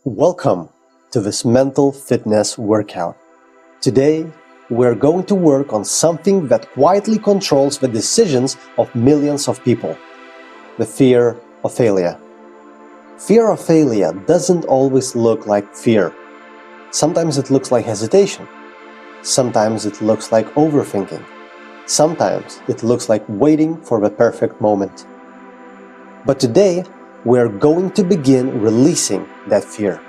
Welcome to this mental fitness workout. Today, we're going to work on something that quietly controls the decisions of millions of people: the fear of failure. Fear of failure doesn't always look like fear. Sometimes it looks like hesitation. Sometimes it looks like overthinking. Sometimes it looks like waiting for the perfect moment. But today, we're going to begin releasing that fear.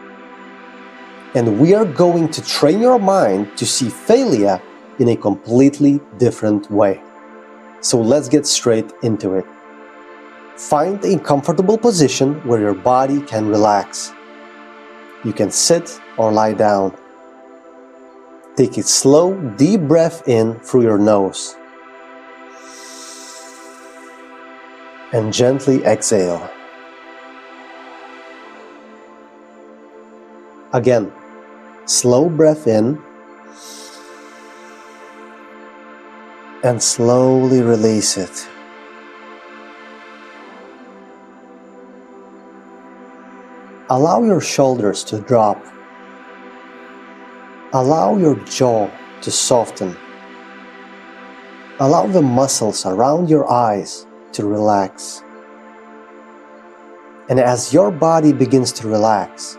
And we are going to train your mind to see failure in a completely different way. So let's get straight into it. Find a comfortable position where your body can relax. You can sit or lie down. Take a slow, deep breath in through your nose. And gently exhale. Again, slow breath in and slowly release it. Allow your shoulders to drop. Allow your jaw to soften. Allow the muscles around your eyes to relax. And as your body begins to relax,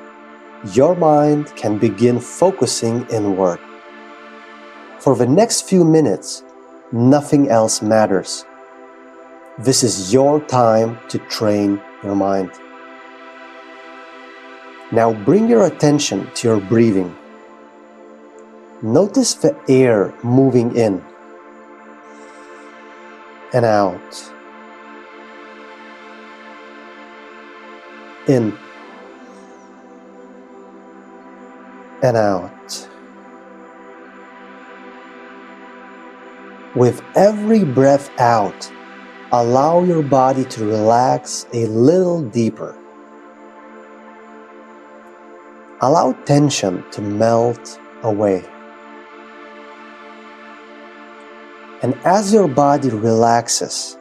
your mind can begin focusing inward. For the next few minutes, nothing else matters. This is your time to train your mind. Now bring your attention to your breathing. Notice the air moving in and out. In and out. With every breath out, allow your body to relax a little deeper. Allow tension to melt away. And as your body relaxes,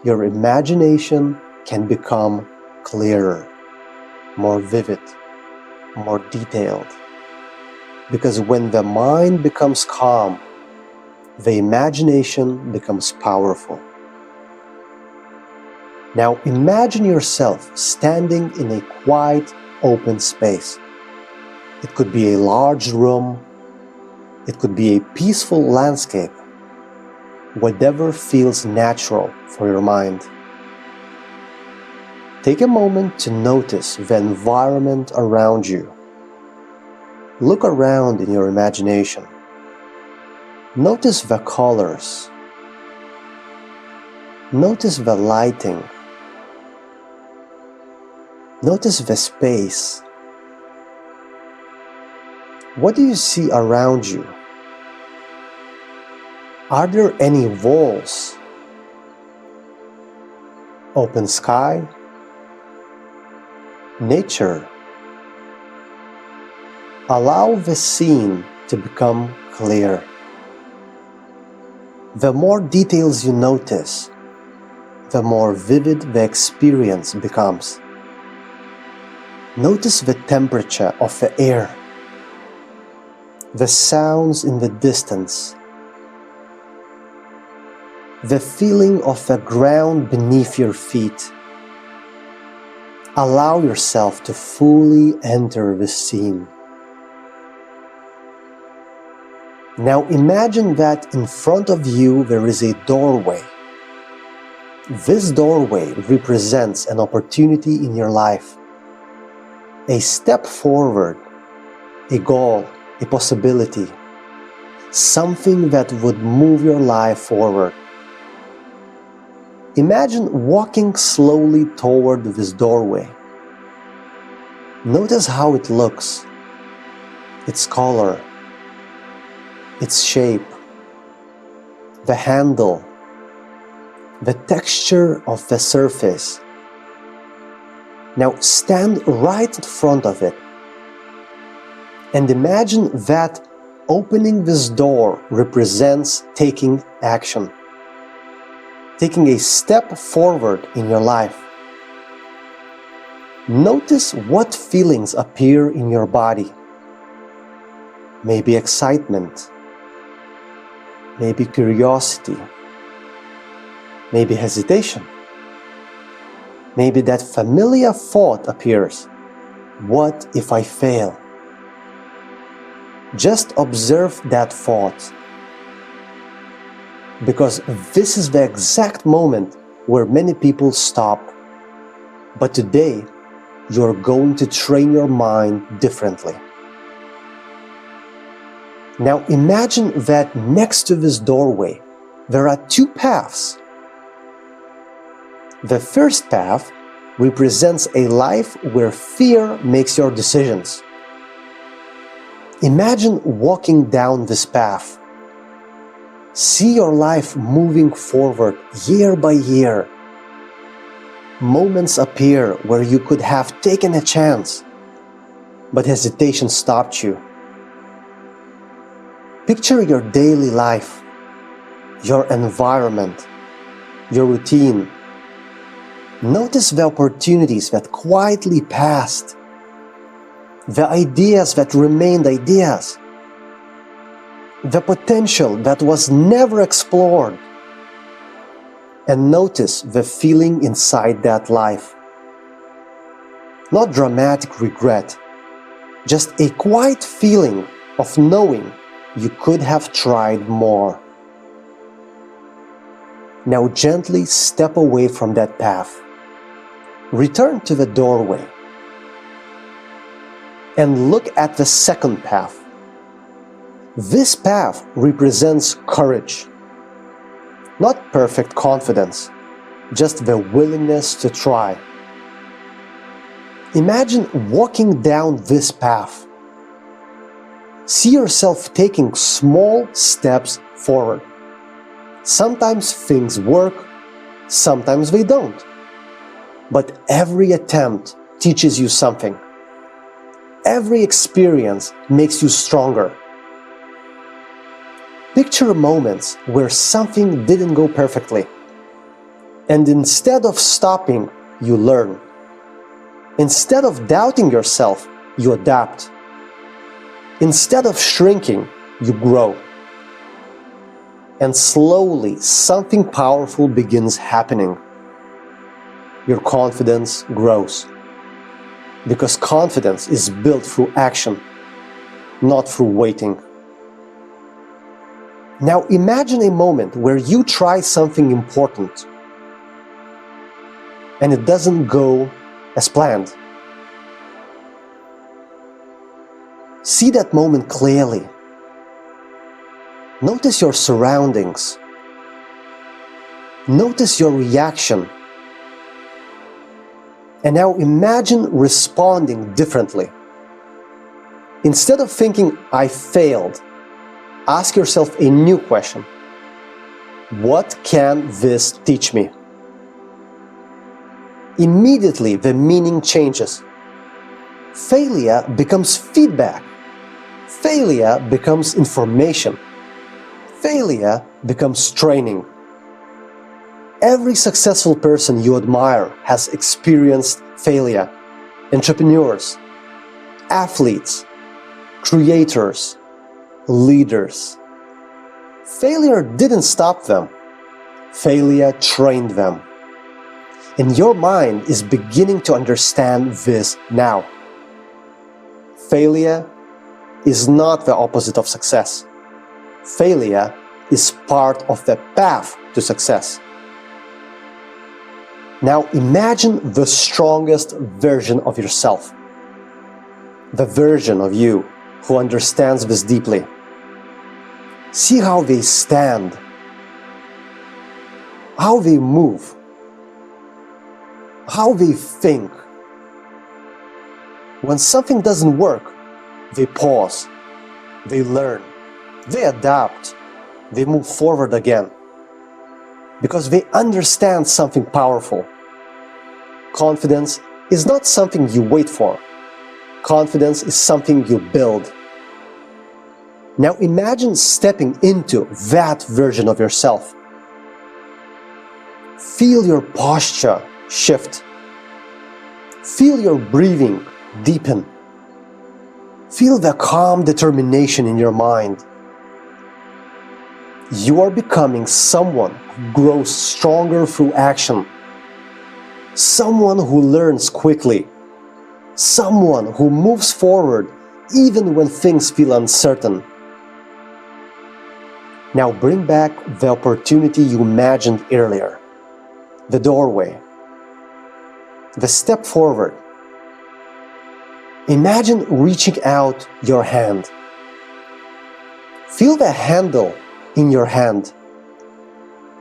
your imagination can become clearer, more vivid, more detailed. Because when the mind becomes calm, the imagination becomes powerful. Now imagine yourself standing in a quiet, open space. It could be a large room. It could be a peaceful landscape. Whatever feels natural for your mind. Take a moment to notice the environment around you. Look around in your imagination. Notice the colors. Notice the lighting. Notice the space. What do you see around you? Are there any walls? Open sky? Nature? Allow the scene to become clear. The more details you notice, the more vivid the experience becomes. Notice the temperature of the air, the sounds in the distance, the feeling of the ground beneath your feet. Allow yourself to fully enter the scene. Now imagine that in front of you there is a doorway. This doorway represents an opportunity in your life, a step forward, a goal, a possibility, something that would move your life forward. Imagine walking slowly toward this doorway. Notice how it looks, its color, its shape, the handle, the texture of the surface. Now stand right in front of it and imagine that opening this door represents taking action, taking a step forward in your life. Notice what feelings appear in your body. Maybe excitement, maybe curiosity, maybe hesitation. Maybe that familiar thought appears. What if I fail? Just observe that thought. Because this is the exact moment where many people stop. But today, you're going to train your mind differently. Now imagine that next to this doorway, there are two paths. The first path represents a life where fear makes your decisions. Imagine walking down this path. See your life moving forward year by year. Moments appear where you could have taken a chance, but hesitation stopped you. Picture your daily life, your environment, your routine. Notice the opportunities that quietly passed, the ideas that remained ideas, the potential that was never explored. And notice the feeling inside that life. Not dramatic regret, just a quiet feeling of knowing you could have tried more. Now gently step away from that path. Return to the doorway and look at the second path. This path represents courage. Not perfect confidence, just the willingness to try. Imagine walking down this path. See yourself taking small steps forward. Sometimes things work, sometimes they don't. But every attempt teaches you something. Every experience makes you stronger. Picture moments where something didn't go perfectly. And instead of stopping, you learn. Instead of doubting yourself, you adapt. Instead of shrinking, you grow. And slowly, something powerful begins happening. Your confidence grows. Because confidence is built through action, not through waiting. Now imagine a moment where you try something important and it doesn't go as planned. See that moment clearly. Notice your surroundings. Notice your reaction. And now imagine responding differently. Instead of thinking, I failed, ask yourself a new question. What can this teach me? Immediately, the meaning changes. Failure becomes feedback. Failure becomes information. Failure becomes training. Every successful person you admire has experienced failure. Entrepreneurs, athletes, creators, leaders. Failure didn't stop them. Failure trained them. And your mind is beginning to understand this now. Failure is not the opposite of success. Failure is part of the path to success. Now imagine the strongest version of yourself. The version of you who understands this deeply. See how they stand, how they move, how they think. When something doesn't work, they pause, they learn, they adapt, they move forward again. Because they understand something powerful. Confidence is not something you wait for. Confidence is something you build. Now imagine stepping into that version of yourself. Feel your posture shift. Feel your breathing deepen. Feel the calm determination in your mind. You are becoming someone who grows stronger through action. Someone who learns quickly. Someone who moves forward even when things feel uncertain. Now bring back the opportunity you imagined earlier. The doorway. The step forward. Imagine reaching out your hand. Feel the handle in your hand.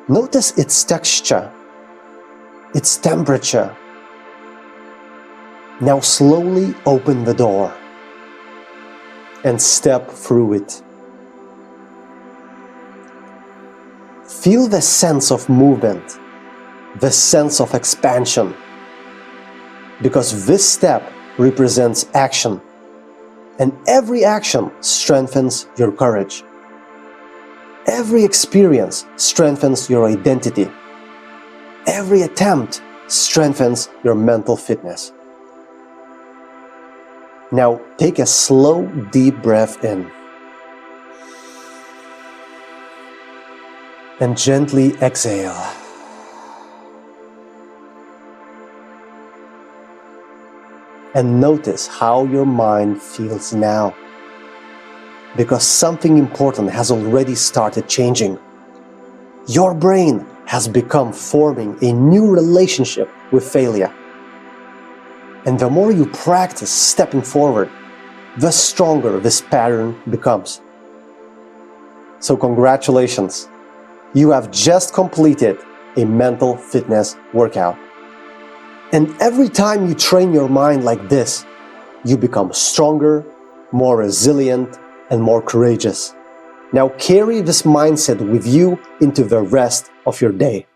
Notice its texture, its temperature. Now slowly open the door and step through it. Feel the sense of movement, the sense of expansion, because this step represents action, and every action strengthens your courage. Every experience strengthens your identity. Every attempt strengthens your mental fitness. Now take a slow, deep breath in and gently exhale. And notice how your mind feels now, because something important has already started changing. Your brain has become forming a new relationship with failure. And the more you practice stepping forward, the stronger this pattern becomes. So congratulations, you have just completed a mental fitness workout. And every time you train your mind like this, you become stronger, more resilient, and more courageous. Now carry this mindset with you into the rest of your day.